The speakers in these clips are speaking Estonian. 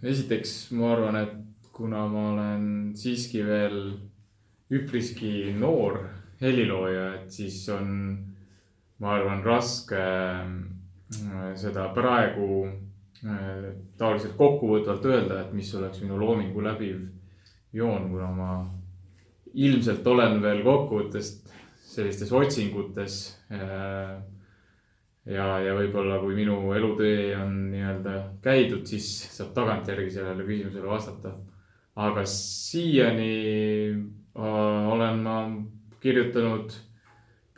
esiteks ma arvan, et kuna ma olen siiski veel üpriski noor helilooja, et siis on, ma arvan, raske seda praegu taoliselt kokkuvõtvalt öelda, et mis oleks minu loomingu läbiv joon, kuna ma ilmselt olen veel kokkuvõttest sellistes otsingutes. Ja võib-olla kui minu elutee on nii-öelda käidud, siis saab tagantjärgi sellele küsimusele vastata. Aga siiani olen ma kirjutanud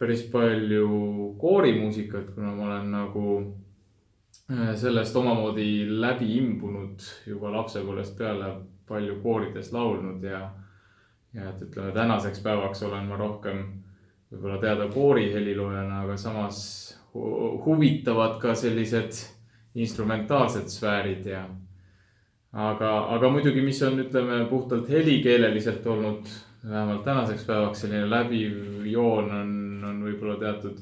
päris palju koorimuusikat, kuna ma olen nagu sellest omamoodi läbi imbunud juba lapsepõlvest peale palju koorides laulnud ja et ütleme, tänaseks päevaks olen ma rohkem võib-olla teada kooriheliloojana, aga samas huvitavad ka sellised instrumentaalsed sfäärid aga muidugi, mis on, ütleme, puhtalt helikeeleliselt olnud vähemalt tänaseks päevaks selline läbiv joon on võib-olla teatud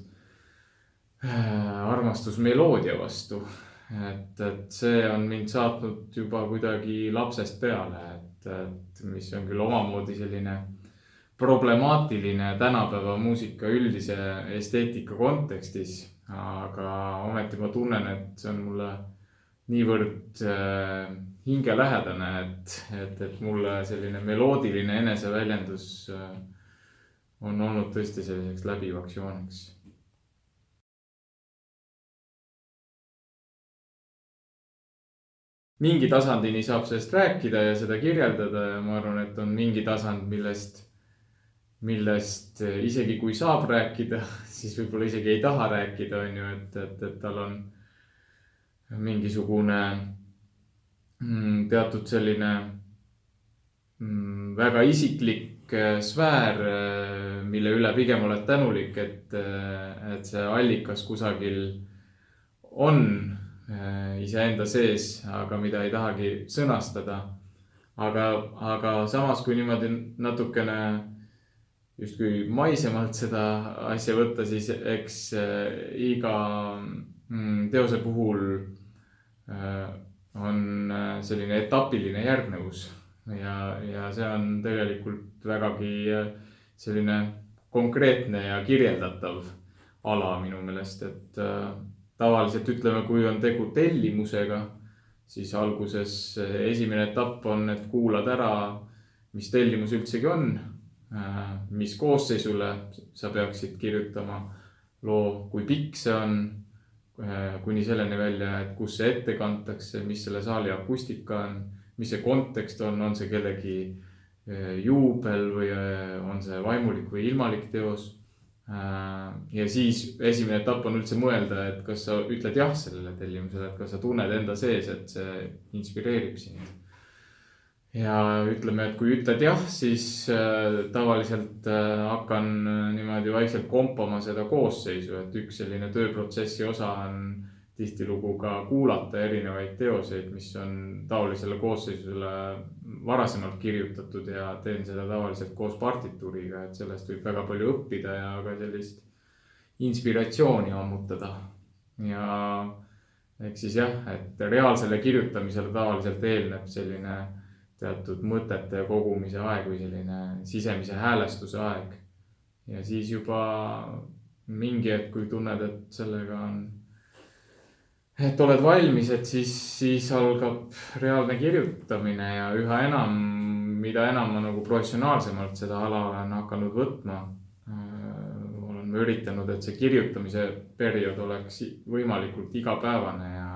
armastus meloodia vastu. Et see on mind saatnud juba kuidagi lapsest peale, et mis on küll omamoodi selline problemaatiline tänapäeva muusika üldise esteetika kontekstis, aga ometi ma tunnen, et see on mulle niivõrd hingelähedane, et mulle selline meloodiline eneseväljendus on olnud tõesti selliseks läbivaks jooneks. Mingi tasandini saab sellest rääkida ja seda kirjeldada ja ma arvan, et on mingi tasand, millest isegi kui saab rääkida, siis võib-olla isegi ei taha rääkida, on ju, et tal on mingisugune teatud selline väga isiklik sfäär, mille üle pigem oled tänulik, et see allikas kusagil on iseenda sees, aga mida ei tahagi sõnastada. Aga samas, kui niimoodi natukene justkui maisemalt seda asja võtta, siis eks iga teose puhul on selline etapiline järgnevus ja see on tegelikult vägagi selline konkreetne ja kirjeldatav ala minu meelest, et tavaliselt ütleme, kui on tegu tellimusega, siis alguses esimene etapp on, et kuulad ära, mis tellimus üldsegi on, mis koosseisule sa peaksid kirjutama loo, kui pikk see on, kuni selleni välja, et kus see ette kantakse, mis selle saali akustika on, mis see kontekst on see kellegi juubel või on see vaimulik või ilmalik teos. Ja siis esimene etapp on üldse mõelda, et kas sa ütled jah sellele tellimusele, et kas sa tunned enda sees, et see inspireerib sind. Ja ütleme, et kui ütled jah, siis tavaliselt hakkan niimoodi vaikselt kompama seda koosseisu, et üks selline tööprotsessi osa on tihtilugu ka kuulata erinevaid teoseid, mis on taolisele koosseisule varasemalt kirjutatud ja teen seda tavaliselt koos partituuriga, et sellest võib väga palju õppida ja ka sellist inspiratsiooni ammutada. Ja eks siis jah, et reaalsele kirjutamisele tavaliselt eelneb selline teatud mõtete kogumise aeg või selline sisemise häälestuse aeg. Ja siis juba mingi hetk, kui tunned, et sellega on, et oled valmis, et siis algab reaalne kirjutamine ja üha enam, mida enam ma nagu professionaalsemalt seda ala olen hakanud võtma, olen ma üritanud, et see kirjutamise periood oleks võimalikult igapäevane ja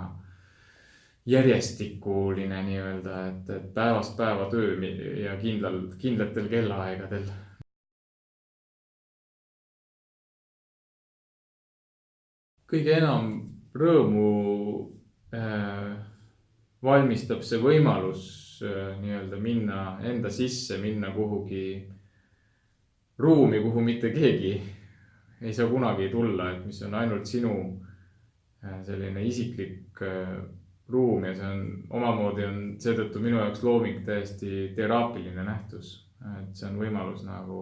järjestikuline nii-öelda, et päevast päeva töö ja kindlatel kellaaegadel. Kõige enam rõõmu valmistab see võimalus nii-öelda minna enda sisse, minna kuhugi ruumi, kuhu mitte keegi ei saa kunagi tulla, et mis on ainult sinu selline isiklik ruum ja see on omamoodi on seetõttu minu jaoks looming täiesti teraapiline nähtus. Et see on võimalus nagu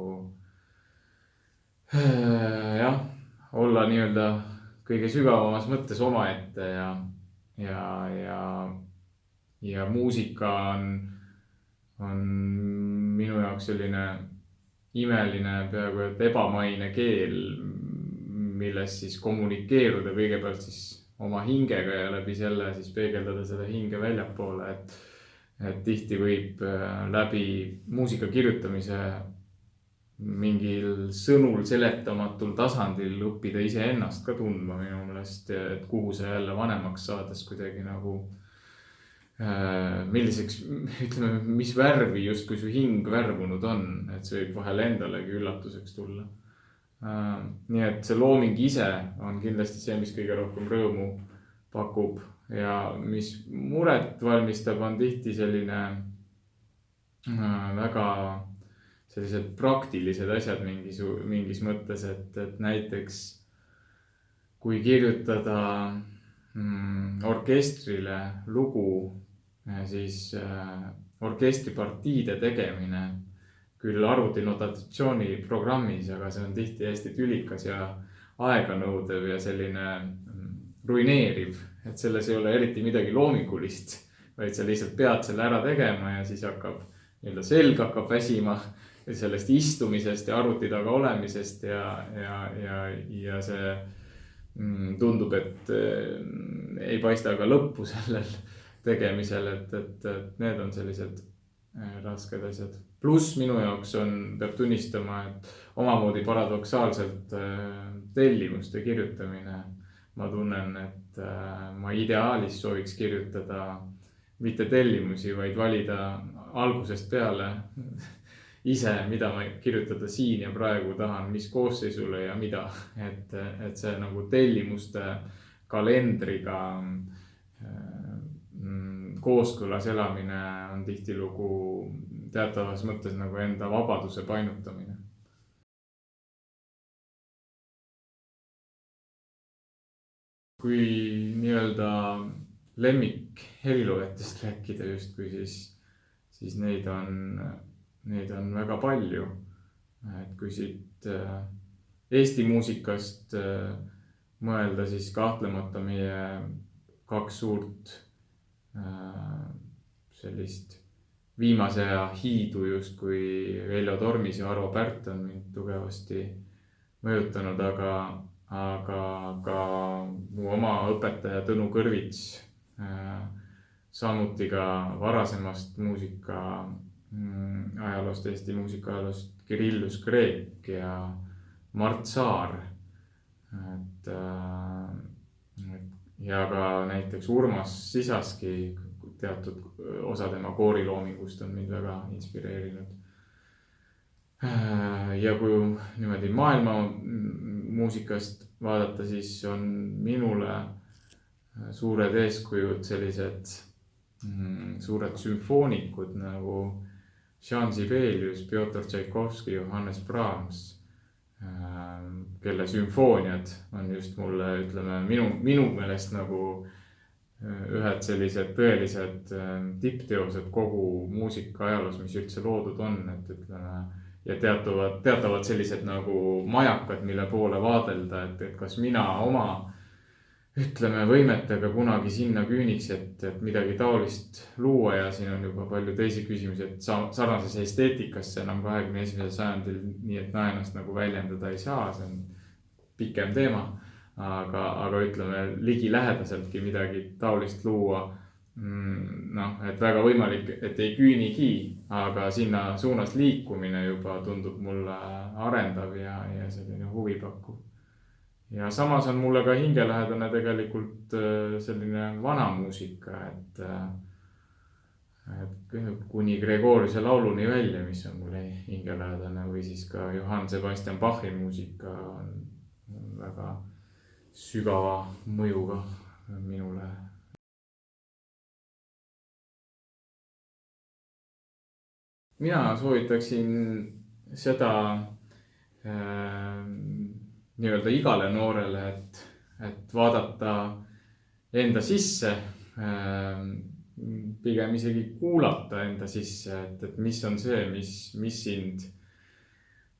jah, olla nii-öelda kõige sügavamas mõttes omaette ja ja muusika on minu jaoks selline imeline, peaaegu et ebamaine keel, milles siis kommunikeeruda kõigepealt siis oma hingega ja läbi selle siis peegeldada seda hinge väljapoole, et tihti võib läbi muusika kirjutamise mingil sõnul seletamatul tasandil õppida iseennast ka tundma minu meelest, et kuhu see jälle vanemaks saades kuidagi nagu milliseks, ütleme, mis värvi justkui su hing värvunud on, et see võib vahel endalegi üllatuseks tulla. Nii et see looming ise on kindlasti see, mis kõige rohkem rõõmu pakub ja mis muret valmistab, on tihti selline väga sellised praktilised asjad mingis mõttes, et näiteks kui kirjutada orkestrile lugu, siis orkestripartiide tegemine küll arvutinotatsiooni programmis, aga see on tihti hästi tülikas ja aeganõudev ja selline ruineeriv, et selles ei ole eriti midagi loomingulist, vaid sa lihtsalt pead selle ära tegema ja siis selg hakkab väsima sellest istumisest ja arvuti taga olemisest ja see tundub, et ei paista ka lõppu sellel tegemisel, et need on sellised rasked asjad. Pluss minu jaoks peab tunnistama, et omamoodi paradoksaalselt tellimuste kirjutamine. Ma tunnen, et ma ideaalis sooviks kirjutada mitte tellimusi, vaid valida algusest peale ise, mida ma kirjutada siin ja praegu tahan, mis koosseisule ja mida. Et see nagu tellimuste kalendriga kooskõlas elamine on tihtilugu teatavas mõttes nagu enda vabaduse painutamine. Kui nii-öelda lemmik heliloojatest rääkida justkui, siis neid on väga palju. Et kui siit Eesti muusikast mõelda, siis kahtlemata meie 2 suurt sellist viimase aja hiidu justkui Veljo Tormis ja Arvo Pärt on mind tugevasti mõjutanud, aga ka mu oma õpetaja Tõnu Kõrvits, samuti ka varasemast muusika ajaloost, Eesti muusika ajaloost Kirillus Kreek ja Mart Saar. Ja ka näiteks Urmas Sisaski, teatud osa tema kooriloomingust on mind väga inspireerinud. Ja kui niimoodi maailma muusikast vaadata, siis on minule suured eeskujud sellised suured sümfoonikud nagu Jean Sibelius, Pjotor Tšaikovski, Johannes Brahms, kelle sümfooniad on just mulle, ütleme, minu meelest nagu ühed sellised tõelised tippteosed kogu muusika ajaloos, mis üldse loodud on, et ütleme, ja teatavad sellised nagu majakad, mille poole vaadelda, et kas mina oma, ütleme, võimetega kunagi sinna küüniks, et midagi taolist luua, ja siin on juba palju teisi küsimusi, et sarnases esteetikasse enam 21. sajandil, nii et ma ennast nagu väljendada ei saa, see on pikem teema, aga ütleme ligilähedaseltki midagi taolist luua, et väga võimalik, et ei küünigi, aga sinna suunas liikumine juba tundub mulle arendav ja selline huvipakkuv. Ja samas on mulle ka hingelähedane tegelikult selline vana muusika, et kuni Gregoriuse lauluni välja, mis on mulle hingelähedane, või siis ka Johann Sebastian Bachi muusika on väga sügava mõjuga minule. Mina soovitaksin seda nii-öelda igale noorele, et vaadata enda sisse, pigem isegi kuulata enda sisse, et mis on see, mis sind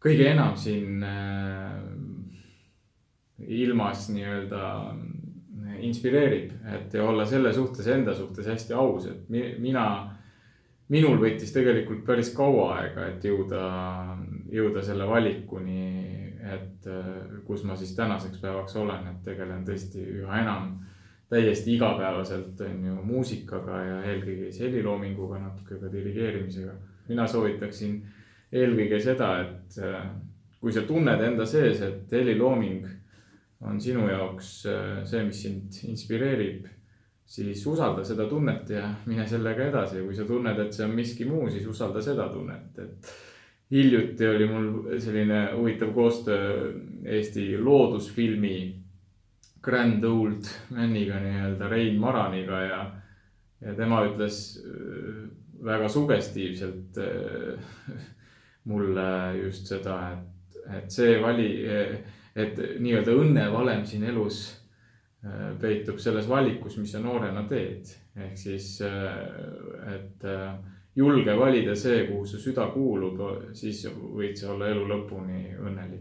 kõige enam siin ilmas nii-öelda inspireerib, et ja olla selle suhtes enda suhtes hästi aus, et minul võttis tegelikult päris kaua aega, et jõuda selle valikuni, et kus ma siis tänaseks päevaks olen, et tegelen tõesti üha enam täiesti igapäevaselt on ju muusikaga ja eelkõige heliloominguga, natuke ka dirigeerimisega. Mina soovitaksin eelkõige seda, et kui sa tunned enda sees, et helilooming on sinu jaoks see, mis sind inspireerib, siis usalda seda tunnet ja mine sellega edasi. Kui sa tunned, et see on miski muu, siis usalda seda tunnet. Et hiljuti oli mul selline huvitav koostöö Eesti loodusfilmi Grand Old Maniga, nii-öelda Rein Maraniga ja tema ütles väga sugestiivselt mulle just seda, et see et nii-öelda õnnevalem siin elus peitub selles valikus, mis sa noorena teed. Ehk siis, et julge valida see, kuhu su süda kuulub, siis võid sa olla elu lõpuni õnnelik.